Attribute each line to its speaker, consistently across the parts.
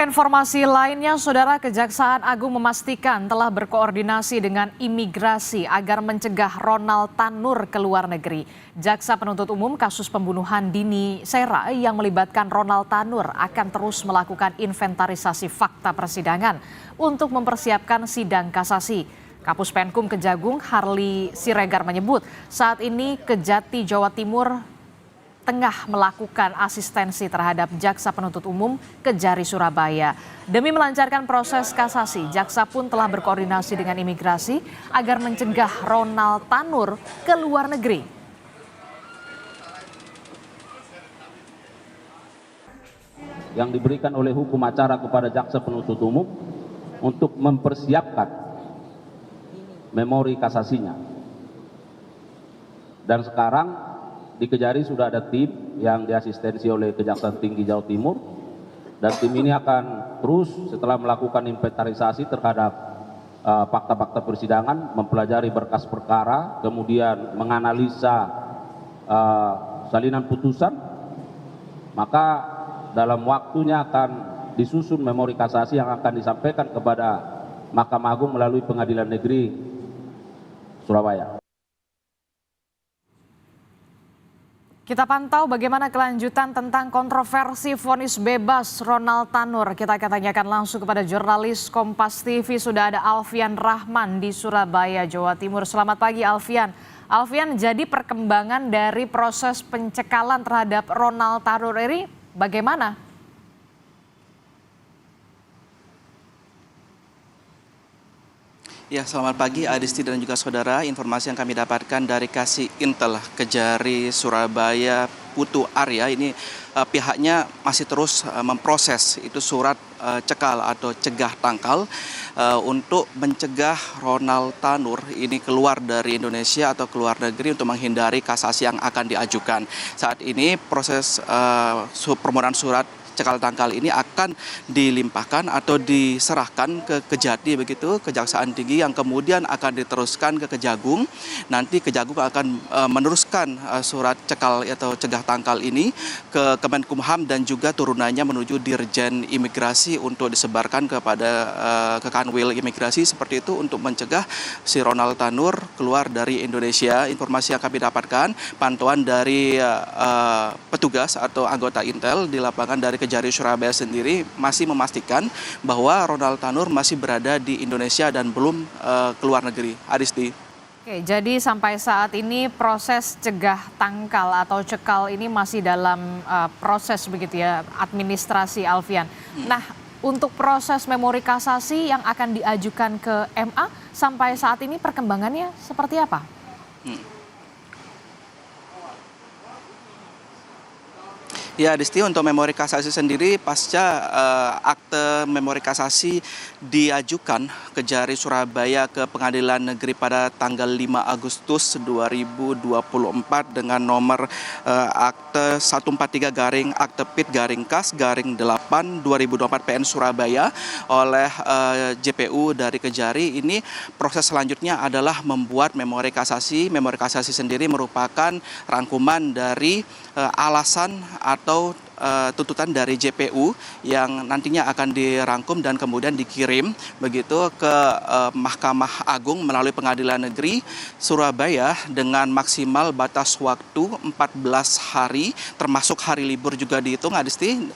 Speaker 1: Informasi lainnya, Saudara, Kejaksaan Agung memastikan telah berkoordinasi dengan imigrasi agar mencegah Ronald Tanur ke luar negeri. Jaksa penuntut umum kasus pembunuhan Dini Sera yang melibatkan Ronald Tanur akan terus melakukan inventarisasi fakta persidangan untuk mempersiapkan sidang kasasi. Kapus Penkum Kejagung Harli Siregar menyebut saat ini Kejati Jawa Timur tengah melakukan asistensi terhadap Jaksa Penuntut Umum Kejari Surabaya. Demi melancarkan proses kasasi, Jaksa pun telah berkoordinasi dengan imigrasi agar mencegah Ronald Tanur ke luar negeri.
Speaker 2: Yang diberikan oleh hukum acara kepada Jaksa Penuntut Umum untuk mempersiapkan memori kasasinya. Dan sekarang di Kejari sudah ada tim yang diasistensi oleh Kejaksaan Tinggi Jawa Timur, dan tim ini akan terus setelah melakukan inventarisasi terhadap fakta-fakta persidangan, mempelajari berkas perkara, kemudian menganalisa salinan putusan, maka dalam waktunya akan disusun memori kasasi yang akan disampaikan kepada Mahkamah Agung melalui Pengadilan Negeri Surabaya.
Speaker 1: Kita pantau bagaimana kelanjutan tentang kontroversi vonis bebas Ronald Tanur. Kita akan tanyakan langsung kepada jurnalis Kompas TV. Sudah ada Alfian Rahman di Surabaya, Jawa Timur. Selamat pagi, Alfian. Alfian, jadi perkembangan dari proses pencekalan terhadap Ronald Tanur ini bagaimana?
Speaker 3: Ya, selamat pagi Adisti dan juga saudara. Informasi yang kami dapatkan dari Kasih Intel Kejari Surabaya Putu Arya ini pihaknya masih terus memproses itu surat cekal atau cegah tangkal untuk mencegah Ronald Tanur ini keluar dari Indonesia atau keluar negeri untuk menghindari kasasi yang akan diajukan. Saat ini proses permohonan surat cekal tangkal ini akan dilimpahkan atau diserahkan ke Kejati begitu, Kejaksaan Tinggi, yang kemudian akan diteruskan ke Kejagung. Nanti Kejagung akan meneruskan surat cekal atau cegah tangkal ini ke Kemenkumham dan juga turunannya menuju Dirjen Imigrasi untuk disebarkan kepada ke Kanwil Imigrasi seperti itu untuk mencegah si Ronald Tanur keluar dari Indonesia. Informasi yang kami dapatkan, pantauan dari petugas atau anggota Intel di lapangan dari Kejari Surabaya sendiri masih memastikan bahwa Ronald Tanur masih berada di Indonesia dan belum keluar negeri. Adisti.
Speaker 1: Oke, jadi sampai saat ini proses cegah tangkal atau cekal ini masih dalam proses begitu ya, administrasi, Alfian. Nah, untuk proses memori kasasi yang akan diajukan ke MA sampai saat ini perkembangannya seperti apa?
Speaker 3: Ya, Adisti, untuk memori kasasi sendiri pasca akte memori kasasi diajukan Kejari Surabaya ke Pengadilan Negeri pada tanggal 5 Agustus 2024 dengan nomor akte 143 garing akte pit garing kas garing 8 2024 PN Surabaya oleh JPU dari Kejari. Ini proses selanjutnya adalah membuat memori kasasi. Memori kasasi sendiri merupakan rangkuman dari alasan atau tuntutan dari JPU yang nantinya akan dirangkum dan kemudian dikirim begitu ke Mahkamah Agung melalui Pengadilan Negeri Surabaya dengan maksimal batas waktu 14 hari, termasuk hari libur juga dihitung, Adisti.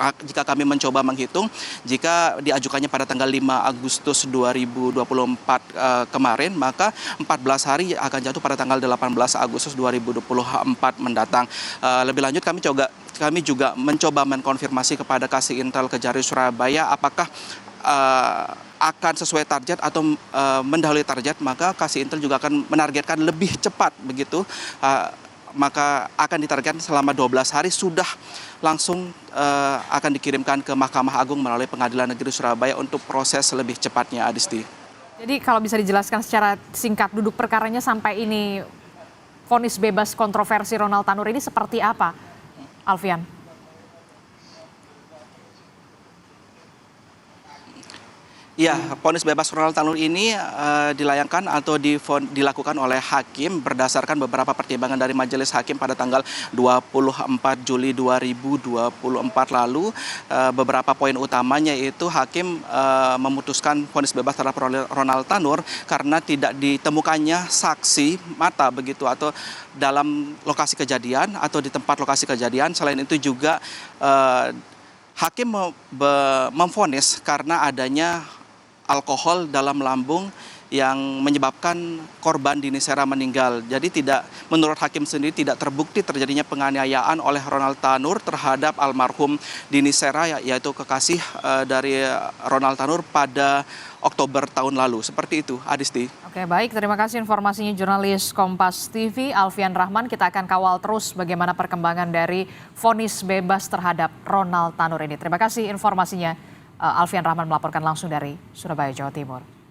Speaker 3: Jika kami mencoba menghitung, jika diajukannya pada tanggal 5 Agustus 2024 kemarin, maka 14 hari akan jatuh pada tanggal 18 Agustus 2024 mendatang. Lebih lanjut kami juga mencoba mengkonfirmasi kepada Kasih Intel Kejari Surabaya apakah akan sesuai target atau mendahului target, maka Kasih Intel juga akan menargetkan lebih cepat begitu. Maka akan ditargetkan selama 12 hari sudah langsung akan dikirimkan ke Mahkamah Agung melalui Pengadilan Negeri Surabaya untuk proses lebih cepatnya, Adisti.
Speaker 1: Jadi kalau bisa dijelaskan secara singkat duduk perkaranya sampai ini vonis bebas kontroversi Ronald Tanur ini seperti apa, Alfian?
Speaker 3: Ya, vonis bebas Ronald Tanur ini dilayangkan atau dilakukan oleh hakim berdasarkan beberapa pertimbangan dari majelis hakim pada tanggal 24 Juli 2024 lalu. Beberapa poin utamanya yaitu hakim memutuskan vonis bebas terhadap Ronald Tanur karena tidak ditemukannya saksi mata begitu atau dalam lokasi kejadian atau di tempat lokasi kejadian. Selain itu juga hakim memvonis karena adanya alkohol dalam lambung yang menyebabkan korban Dini Sera meninggal. Jadi menurut hakim sendiri tidak terbukti terjadinya penganiayaan oleh Ronald Tanur terhadap almarhum Dini Sera, yaitu kekasih dari Ronald Tanur pada Oktober tahun lalu. Seperti itu, Adisti.
Speaker 1: Oke, baik. Terima kasih informasinya jurnalis Kompas TV Alfian Rahman. Kita akan kawal terus bagaimana perkembangan dari vonis bebas terhadap Ronald Tanur ini. Terima kasih informasinya. Alfian Rahman melaporkan langsung dari Surabaya, Jawa Timur.